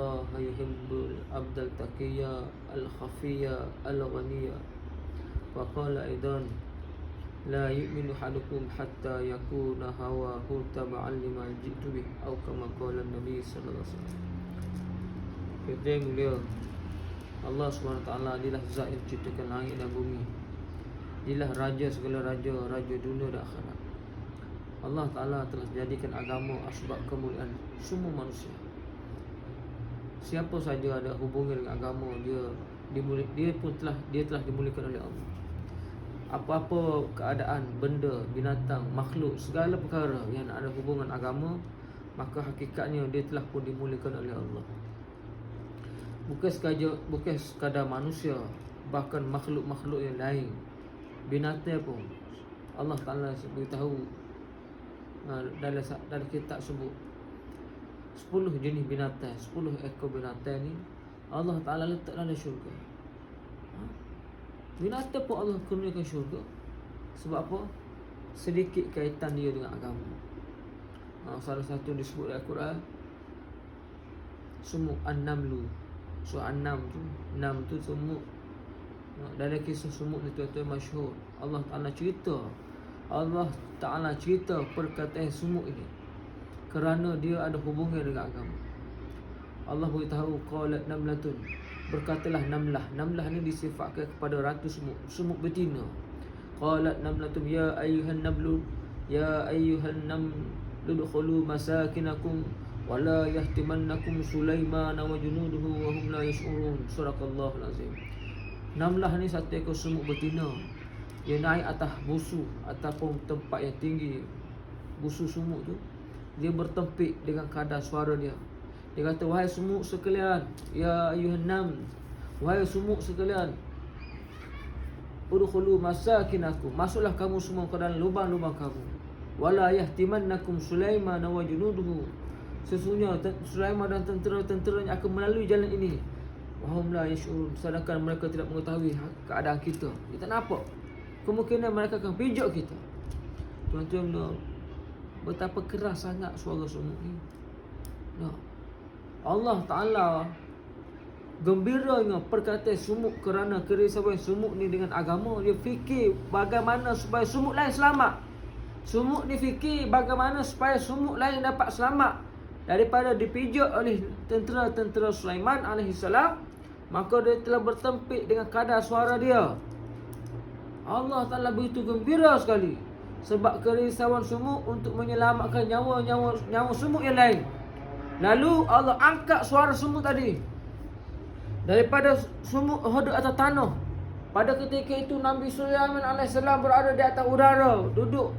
Allah yuhibbul abdal taqiyya al-khafiyya al-ghaniyya. Wa qala aidan la yu'minu ahadukum hatta yakuna hawahu tab'an lima ji'tu bih, atau kama qala Nabi sallallahu alaihi wasallam. Kita yang mulia, Allah SWT adalah zat yang menciptakan langit dan bumi. Dialah raja segala raja, raja dunia dan akhirat. Allah Ta'ala telah jadikan agama asbab kemuliaan semua manusia. Siapa saja ada hubungan dengan agama, dia telah dimuliakan oleh Allah. Apa-apa keadaan, benda, binatang, makhluk, segala perkara yang ada hubungan agama, maka hakikatnya dia telah pun dimuliakan oleh Allah. Bukan sekadar manusia, bahkan makhluk-makhluk yang lain, binatang pun Allah Ta'ala beritahu dalam kitab sebut 10 jenis binatang, 10 ekor binatang ni Allah Ta'ala letak dalam syurga. Binatang pun Allah kurniakan syurga. Sebab apa? Sedikit kaitan dia dengan agama. Salah satu disebut dalam Al-Quran, sumuk an-namlu. So an-nam tu sumuk. Dalam kisah sumuk ni tuan-tuan masyhur, Allah Ta'ala cerita perkataan sumuk ini kerana dia ada hubungan dengan agama. Allah beritahu qalat namlatun, berkatalah namlah. Namlah ni disifatkan kepada ratu sumuk, sumuk betina. Qalat namlatun ya ayyuhan namlu udkhulu masakinakum wala yahtimannakum Sulaiman wa junuduhu wa hum la yash'urun. Suraqallahul azim. Namlah ni satu ekor sumuk betina. Dia naik atas busu ataupun tempat yang tinggi, busu sumuk tu. Dia bertempik dengan kadar suara dia. Dia kata, wahai sumuk sekalian, ya ayuhan nam, wahai sumuk sekalian, udkhulu masakinakum, masuklah kamu semua ke dalam lubang-lubang kamu. Wala yahtimannakum Sulaiman wa junuduhu, sesungguhnya Sulaiman dan tentera-tenteranya akan melalui jalan ini. Wahum la yash'urun, sedangkan mereka tidak mengetahui keadaan kita. Kita nampak kemungkinan mereka akan pijak kita. Tuan-tuan, betapa keras sangat suara sumuk ni. Allah Ta'ala gembiranya perkataan sumuk kerana kerisauan sumuk ni dengan agama. Dia fikir bagaimana supaya sumuk lain selamat. Sumuk ni fikir bagaimana supaya sumuk lain dapat selamat daripada dipijak oleh tentera-tentera Sulaiman AS. Maka dia telah bertempik dengan kadar suara dia. Allah Ta'ala begitu gembira sekali sebab kerisauan sumuk untuk menyelamatkan nyawa sumuk yang lain. Lalu Allah angkat suara sumuk tadi daripada sumuk hodok atas tanah. Pada ketika itu Nabi Sulaiman AS berada di atas udara, duduk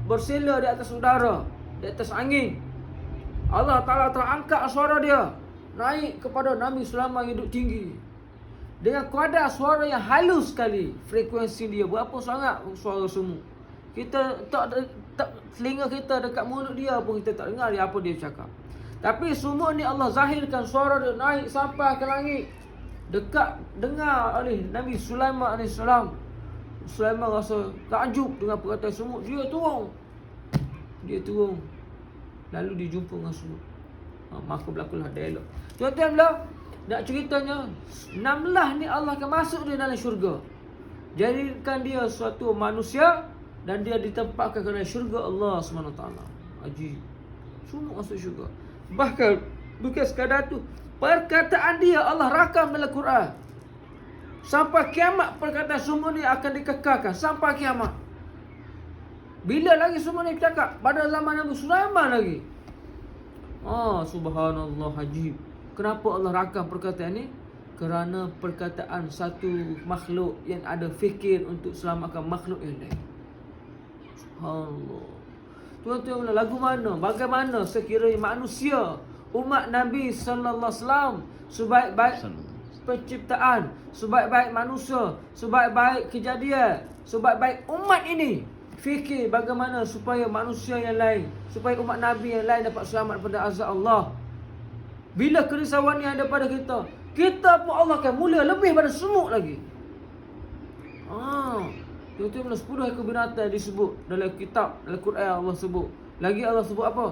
bersila di atas udara, di atas angin. Allah Ta'ala terangkat suara dia naik kepada Nabi Sulaiman yang duduk tinggi dengan kadar suara yang halus sekali. Frekuensi dia berapa sangat suara sumuk. Kita tak telinga kita dekat mulut dia pun kita tak dengar dia apa dia cakap. Tapi sumuk ni Allah zahirkan suara dia naik sampai ke langit, dekat dengar oleh Nabi Sulaiman AS. Sulaiman rasa takjub dengan perkataan sumuk. Dia turun lalu dia jumpa dengan sumuk. Maka berlakulah dialog. Tuan-tuan, nak ceritanya, namlah ni Allah akan masuk dia dalam syurga. Jadikan dia suatu manusia dan dia ditempatkan ke dalam syurga Allah SWT. Ajib. Semua masuk syurga. Bahkan bukan sekadar tu, perkataan dia Allah rakam dalam Quran. Sampai kiamat perkataan semua ni akan dikekalkan sampai kiamat. Bila lagi semua ni bercakap? Pada zaman Nabi Sulaiman lagi. Subhanallah, ajib. Kenapa Allah rakam perkataan ni? Kerana perkataan satu makhluk yang ada fikir untuk selamatkan makhluk yang lain. Subhanallah. Tuan-tuan, lagu mana? Bagaimana sekiranya manusia, umat Nabi sallallahu alaihi wasallam, sebaik-baik penciptaan, sebaik-baik manusia, sebaik-baik kejadian, sebaik-baik umat ini, fikir bagaimana supaya manusia yang lain, supaya umat Nabi yang lain dapat selamat daripada azab Allah. Bila kerisauan yang ada pada kita pun Allah akan mulia lebih pada semut lagi. Tuan-tuan, 10 ekor binatang disebut dalam kitab, dalam Quran Allah sebut. Lagi Allah sebut apa?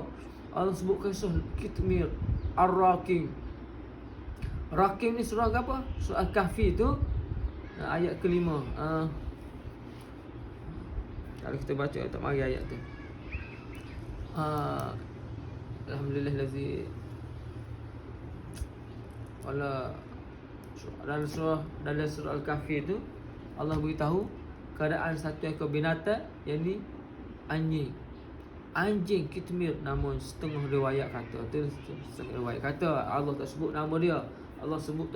Allah sebut kisah Kitmir, Ar-Rakim, Rakim ni surah apa? Surah Al-Kahfi tu ayat kelima. Kalau kita baca tak mari ayat tu. Alhamdulillah lazi wala dalam surah Al-Kahfi tu Allah beritahu keadaan satu ekor binatang yang ni anjing kitmir, namun setengah riwayat kata tu, setengah riwayat kata Allah tak sebut nama dia. Allah sebut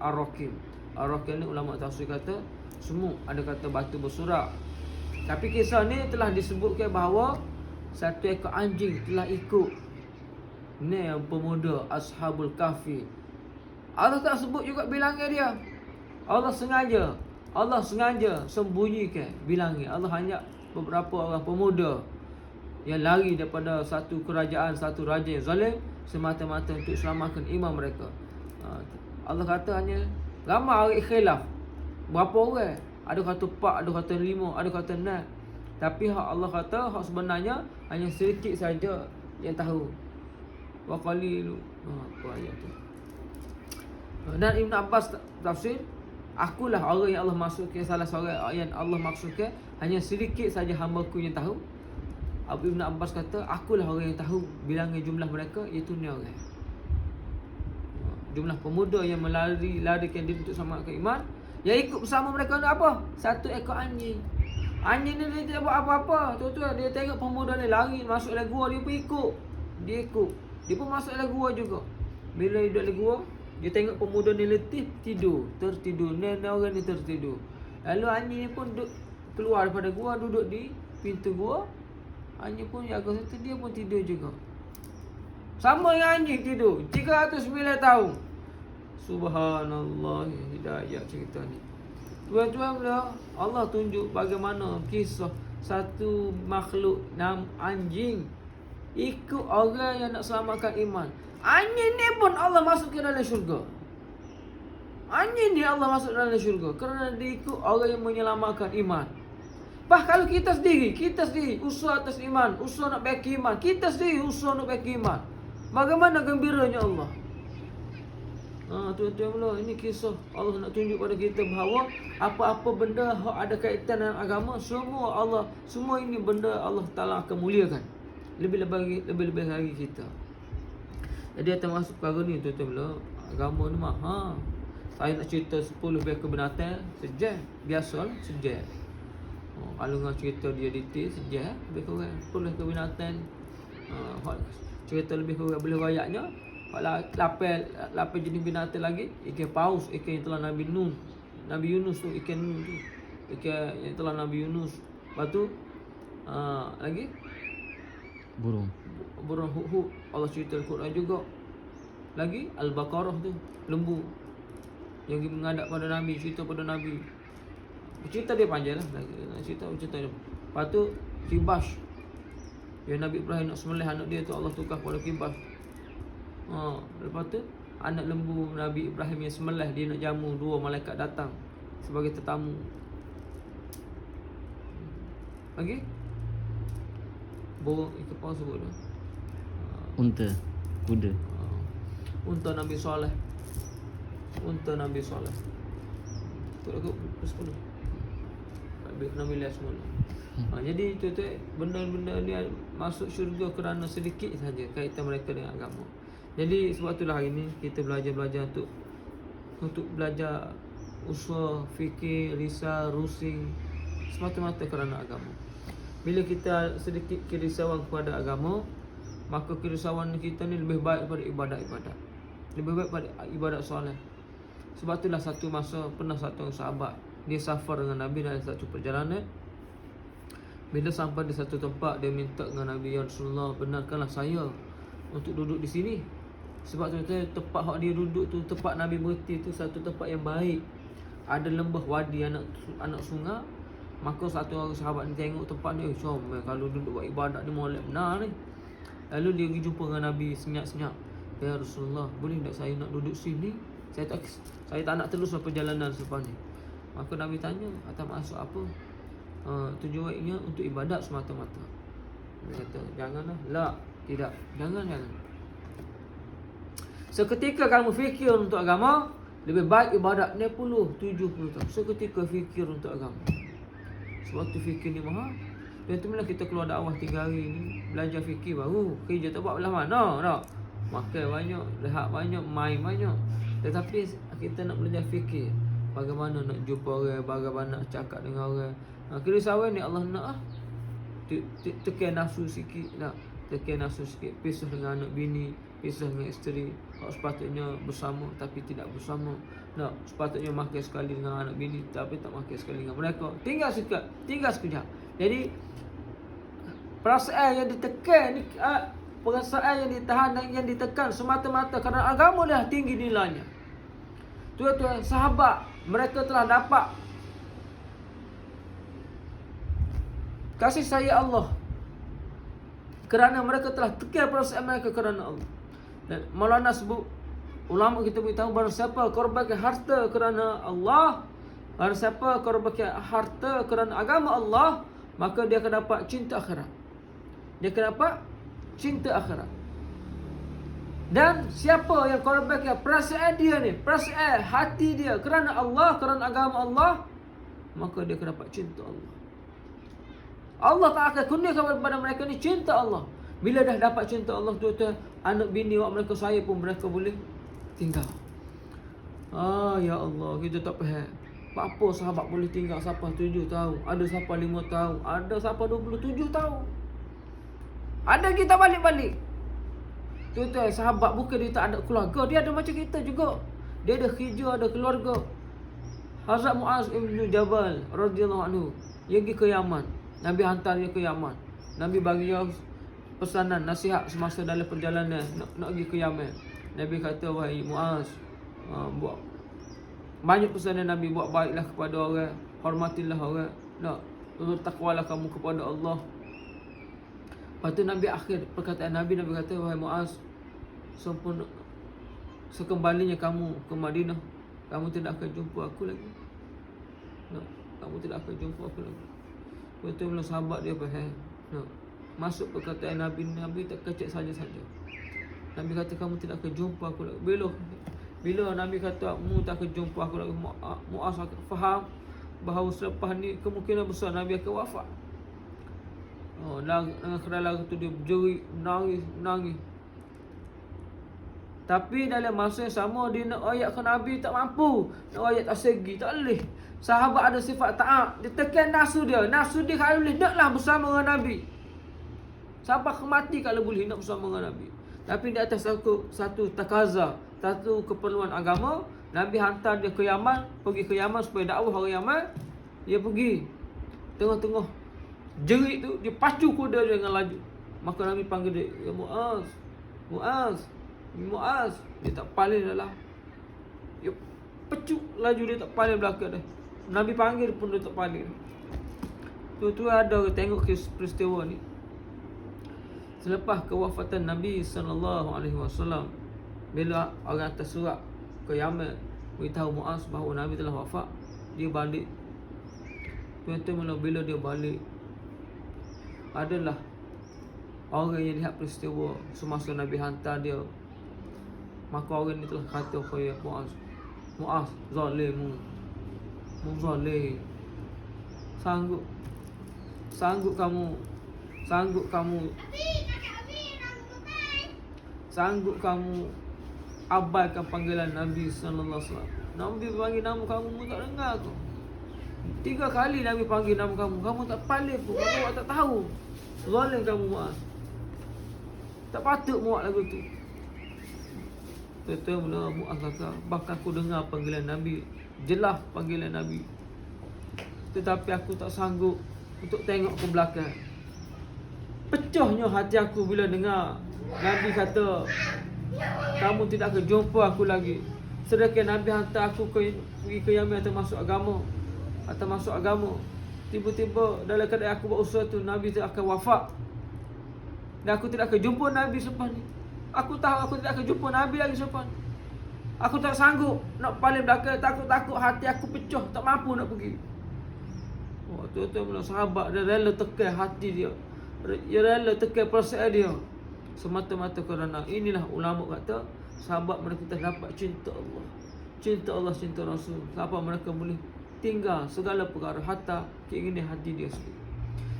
Ar-Rakim. Ar-Rakim ni ulama tafsir kata semut, ada kata batu bersurak. Tapi kisah ni telah disebutkan bahawa satu ekor anjing telah ikut ni yang pemuda Ashabul Kahfi. Allah tak sebut juga bilangnya dia. Allah sengaja sembunyikan bilangnya. Allah hanya beberapa orang pemuda yang lari daripada satu kerajaan, satu raja yang zalim, semata-mata untuk selamatkan iman mereka. Allah kata hanya ramai orang khilaf. Berapa orang? Ada kata 4, ada kata 5, ada kata 6. Tapi Allah kata hak sebenarnya hanya sedikit saja yang tahu. Wa qalilu. Apa ayat tu? Dan Ibn Abbas tafsir, akulah orang yang Allah maksudkan, salah seorang yang Allah maksudkan, hanya sedikit saja hamba-Ku yang tahu. Ibn Abbas kata, akulah orang yang tahu bilangnya jumlah mereka, iaitu ni orang. Jumlah pemuda yang larikan diri untuk selamatkan iman, yang ikut bersama mereka ni apa? Satu ekor anjing. Anjing ni dia tidak buat apa-apa. Tuan-tuan, dia tengok pemuda ni lari masuk dalam gua, dia pun ikut. Dia pun masuk dalam gua juga. Bila dia duduk dalam gua, dia tengok pemuda ni letih, tertidur. Ni orang ni tertidur. Lalu anjing ni pun keluar daripada gua, duduk di pintu gua. Anjing pun jaga situ, dia pun tidur juga. Sama yang anjing tidur 309 tahun. Subhanallah, hidayah cerita ni. Tuan-tuan, Allah tunjuk bagaimana kisah satu makhluk nama anjing ikut orang yang nak selamatkan iman. Anjing ni pun Allah masukkan dalam syurga. Anjing ni Allah masuk dalam syurga kerana dia ikut orang yang menyelamatkan iman. Kalau kita sendiri usaha atas iman, usaha nak baiki iman, kita sendiri usaha nak baiki iman, bagaimana gembiranya Allah. Tuan-tuan, ini kisah Allah nak tunjuk pada kita bahawa apa-apa benda yang ada kaitan dengan agama, semua ini benda Allah Ta'ala akan muliakan. Lebih-lebih lagi kita. Jadi termasuk perkara ni, tuan-tuan, agama ni saya nak cerita 10 ekor binatang sejak biasa lah, sejak. Kalau nak cerita dia detail sejak lebih kurang 10 ekor binatang. Cerita lebih kurang boleh rayaknya. Kalau 8 jenis binatang lagi, ikan paus, ikan yang telah Nabi Yunus tu, ikan Nun tu, ikan yang telah Nabi Yunus. Lepas tu lagi burung hud, Allah cerita Al-Quran juga. Lagi Al-Baqarah tu, lembu yang menghadap pada Nabi, cerita pada Nabi. Cerita dia panjang lah, cerita dia. Lepas tu kibas, yang Nabi Ibrahim nak sembelih anak dia tu, Allah tukar pada kibas. Lepas tu anak lembu Nabi Ibrahim yang sembelih, dia nak jamu, 2 malaikat datang sebagai tetamu. Lagi burung ikan paus sebut dah. Unta, kuda. Unta Nabi Saleh. Tu aku 10. Nabi lihat semua. Jadi tuan-tuan, benda-benda ni masuk syurga kerana sedikit saja kaitan mereka dengan agama. Jadi sebab itulah hari ni kita belajar untuk belajar usul, fikir, risau, rusing semata-mata kerana agama. Bila kita sedikit kerisauan kepada agama, maka kerisauan kita ni lebih baik daripada ibadat-ibadat. Lebih baik pada ibadat solat. Sebab itulah satu masa pernah satu sahabat dia safar dengan Nabi dalam satu perjalanan. Bila sampai di satu tempat, dia minta dengan Nabi, ya Rasulullah, benarkanlah saya untuk duduk di sini. Sebab tempat hak dia duduk tu, tempat Nabi berhenti tu satu tempat yang baik. Ada lembah wadi anak sungai. Maka satu orang sahabat ni tengok tempat ni, kalau duduk buat ibadat ni molek benar ni. Lalu dia pergi jumpa dengan Nabi senyap-senyap. Ya Rasulullah, boleh tak saya nak duduk sini? Saya tak nak teruslah perjalanan selepas ni. Maka Nabi tanya, atas maksud apa? Tujuannya untuk ibadat semata-mata. Dia kata, janganlah. Tidak, jangan. Seketika kamu fikir untuk agama, lebih baik ibadat 60-70 tahun. Seketika fikir untuk agama. Sebab tu fikir ni mahal. Dan tu bila kita keluar dakwah 3 hari ni, belajar fikir baru. Kerja tak buat belah mana tak? Makan banyak, rehat banyak, main banyak. Tetapi kita nak belajar fikir. Bagaimana nak jumpa orang, bagaimana nak cakap dengan orang. Kerisauan ni Allah nak tekan nafsu sikit nak. Tekan nafsu sikit. Pisah dengan anak bini, pisah dengan isteri. Sepatutnya bersama tapi tidak bersama. Nak sepatutnya makan sekali dengan anak bini tapi tak makan sekali dengan mereka. Tinggal sekejap. Jadi perasaan yang ditekan ni, perasaan yang ditahan dan yang ditekan semata-mata kerana agama dah tinggi nilainya. Tuan-tuan, sahabat mereka telah dapat kasih sayang Allah kerana mereka telah tekan perasaan mereka kerana Allah. Dan Maulana sebut, ulama kita beritahu, barang siapa korbankan harta kerana Allah, barang siapa korbankan harta kerana agama Allah, maka dia akan dapat cinta akhirat. Dia akan dapat cinta akhirat. Dan siapa yang korbankan perasaan dia ni, perasaan hati dia kerana Allah, kerana agama Allah, maka dia akan dapat cinta Allah. Allah tak akan kurniakan kepada mereka ni cinta Allah. Bila dah dapat cinta Allah, tuan-tuan, anak bini awak mereka sayang pun mereka boleh tinggal. Ya Allah, kita tak faham. Apa sahabat boleh tinggal sampai 7 tahun, ada sampai 5 tahun, ada sampai 27 tahun. Ada kita balik-balik. Tuan-tuan, sahabat bukan dia tak ada keluarga, dia ada macam kita juga. Dia ada kerja, ada keluarga. Hazrat Muaz ibn Jabal radhiyallahu anhu, dia pergi ke Yaman. Nabi hantar dia ke Yaman. Nabi bagi dia pesanan, nasihat semasa dalam perjalanan nak pergi ke Yaman. Nabi kata, wahai Muaz, buat banyak pesanan Nabi, buat baiklah kepada orang, hormatilah orang, nak takwalah kamu kepada Allah. Lepas tu Nabi akhir perkataan Nabi kata, wahai Muaz, sempurna sekembalinya kamu ke Madinah, kamu tidak akan jumpa aku lagi. Kamu tidak akan jumpa aku lagi. Betul bila sahabat dia faham. Masuk perkataan Nabi tak kecek saja-saja. Nabi kata kamu tidak akan jumpa aku lagi. Bila Nabi kata mu tak akan jumpa aku lagi, Muaz faham bahawa selepas ni kemungkinan besar Nabi akan wafat. Dengan kerana tu dia berjerit, menangis. Tapi dalam masa yang sama dia nak ayatkan Nabi tak mampu. Nak ayat tak segi, tak boleh. Sahabat ada sifat taat. Dia tekan nafsu dia. Nafsu dia kalau boleh naklah bersama dengan Nabi. Sampai mati kalau boleh nak bersama dengan Nabi. Tapi di atas satu takaza, satu keperluan agama, Nabi hantar dia ke Yaman. Pergi ke Yaman supaya dakwah orang Yaman. Dia pergi. Tengah-tengah jerit tu, dia pacu kuda dia dengan laju. Maka Nabi panggil dia, ya Muaz, dia tak paling dah lah. Dia pecuk laju, dia tak paling belakang dah. Nabi panggil pun dia tak paling. Tu ada orang tengok peristiwa ni. Selepas kewafatan Nabi SAW, bila orang atas surat ke Yaman beritahu Muaz bahawa Nabi telah wafat, dia balik. Tuan-tuan, bila dia balik, adalah orang yang lihat peristiwa semasa Nabi hantar dia. Maka orang ni telah kata kepada Muaz, zalimmu, zalim. Sanggup kamu abaikan panggilan Nabi sallallahu alaihi wasallam. Nabi panggil nama kamu, mu tak dengar tu. 3 kali Nabi panggil nama kamu tak paling pun, kamu tak tahu. Zalim kamu Muaz. Tak patut muat lagu tu. Betul mula Muaz kata, bahkan aku dengar panggilan Nabi, jelas panggilan Nabi, tetapi aku tak sanggup untuk tengok ke belakang. Pecahnya hati aku bila dengar Nabi kata, kamu tidak akan jumpa aku lagi. Sedangkan Nabi hantar aku pergi ke Yaman atau masuk agama. Tiba-tiba dalam keadaan aku buat usaha tu, Nabi tidak akan wafat. Dan aku tidak akan jumpa Nabi selepas ni. Aku tahu aku tidak akan jumpa Nabi lagi selepas ni. Aku tak sanggup nak paling belakang. Takut hati aku pecah, tak mampu nak pergi. Tuan-tuan mula sahabat dia rela tekan hati dia. Dia rela tekan perasaan dia. Semata-mata kerana inilah ulama kata, sahabat mereka telah dapat cinta Allah, cinta Rasul, sampai mereka boleh tinggal segala perkara hatta keinginan hati dia sendiri.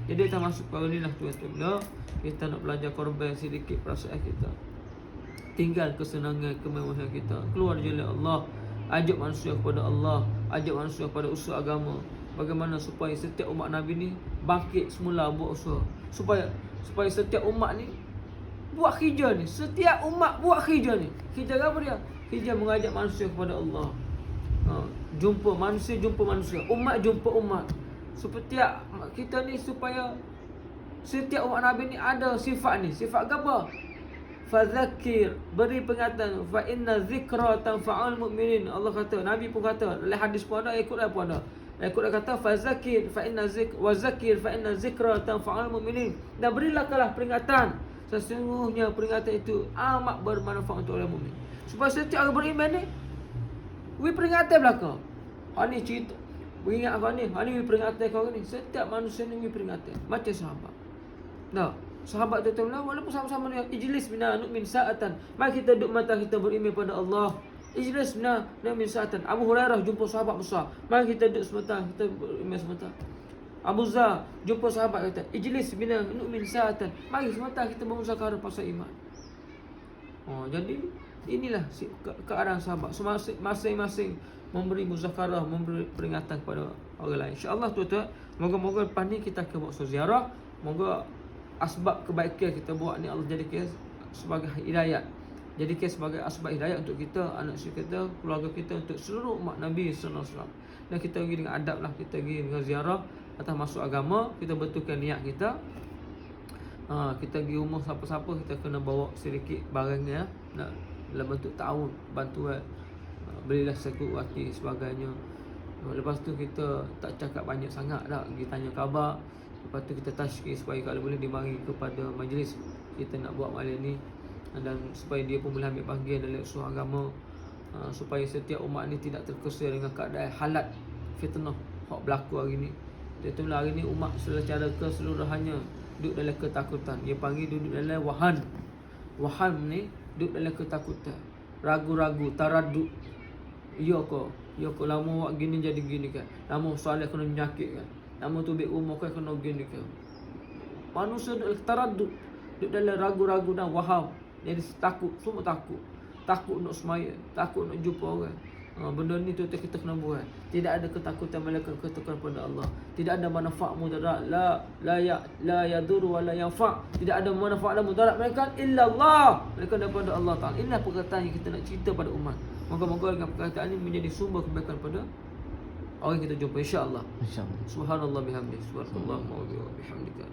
Jadi kita masuk pada ni lah tuan-tuan. Kita nak belajar korban sedikit perasaan kita, tinggal kesenangan, kemewahan kita, keluar jalan Allah, ajak manusia kepada Allah, ajak manusia kepada usaha agama. Bagaimana supaya setiap umat Nabi ni bangkit semula buat usaha, supaya setiap umat ni buat kerja ni, setiap umat buat kerja ni. Kerja apa dia? Kerja mengajak manusia kepada Allah. Jumpa manusia, umat jumpa umat. Setiap kita ni supaya setiap umat Nabi ni ada sifat ni. Sifat apa? Fadzakir, beri peringatan, fa inna zikra tanfa'ul mu'minin. Allah kata, Nabi pun kata, dalam hadis pun ada, ikut pun ada. Ikut dia kata fadzakir fa inna zikra tanfa'ul mu'minin. Dan berilah peringatan, sesungguhnya peringatan itu amat bermanfaat untuk orang mukmin. Supaya setiap orang beriman ni we peringatan belaka. Ha ni cerita, we ingat kau ni, we peringatan kau ni. Setiap manusia ni we peringatan macam sahabat. Nah, sahabat tu tahu walaupun sama-sama ni ijlis bina nu'min sa'atan. Mari kita duduk mata kita beriman pada Allah. Ijlis bina nu'min sa'atan. Abu Hurairah jumpa sahabat besar. Mari kita duduk sebentar, kita beriman sebentar. Abu Zar jumpa sahabat kata, ijlis bina nu'min sa'atan. Mari sebentar kita bermuzakarah pasal iman. Jadi inilah keadaan sahabat. Masing-masing memberi muzakarah, memberi peringatan kepada orang lain. InsyaAllah tuan-tuan, moga-moga lepas ni kita akan buat ziarah. Moga asbab kebaikan kita buat ni Allah jadikan sebagai hidayat. Jadikan sebagai asbab hidayat untuk kita, anak kita, keluarga kita, untuk seluruh umat Nabi sallallahu alaihi wasallam. Dan kita pergi dengan adab lah, kita pergi dengan ziarah atas masuk agama, kita betulkan niat kita. Kita pergi rumah siapa-siapa, kita kena bawa sedikit barangnya, nak dalam bentuk ta'awun, bantuan, belilah sekut rati sebagainya. Lepas tu kita tak cakap banyak sangat dah, kita tanya khabar. Lepas tu kita tashkir supaya kalau boleh dibagi kepada majlis kita nak buat malam ni, dan supaya dia pun boleh ambil bahagian dalam usaha agama, supaya setiap umat ni tidak terkesir dengan keadaan halat fitnah hak berlaku hari ni. Itulah hari ni umat secara keseluruhannya duduk dalam ketakutan. Dia panggil duduk dalam wahan ni, duduk dalam ketakutan, ragu-ragu, taraduk. Ya ke lama buat gini jadi gini kan, lama soalan kena menyakit kan, lama tu baik rumah kan kena gini kan. Manusia duduk taraduk, duduk dalam ragu-ragu dan waham. Jadi takut, semua takut nak semaya, takut nak jumpa orang. Benda ni tu kita kena buat. Tidak ada ketakutan melainkan ketakutan pada Allah. Tidak ada manfaat mudarat, la yadur wa la yanfa'. Tidak ada manfaat dan mudarat melainkan illa Allah, melainkan daripada Allah Taala. Inilah perkataan yang kita nak cerita pada umat. Moga-moga dengan perkataan ini menjadi sumber kebaikan pada orang yang kita jumpa, insya-Allah. InsyaAllah. Subhanallah bihamdihi, subhanallah wa bihamdika.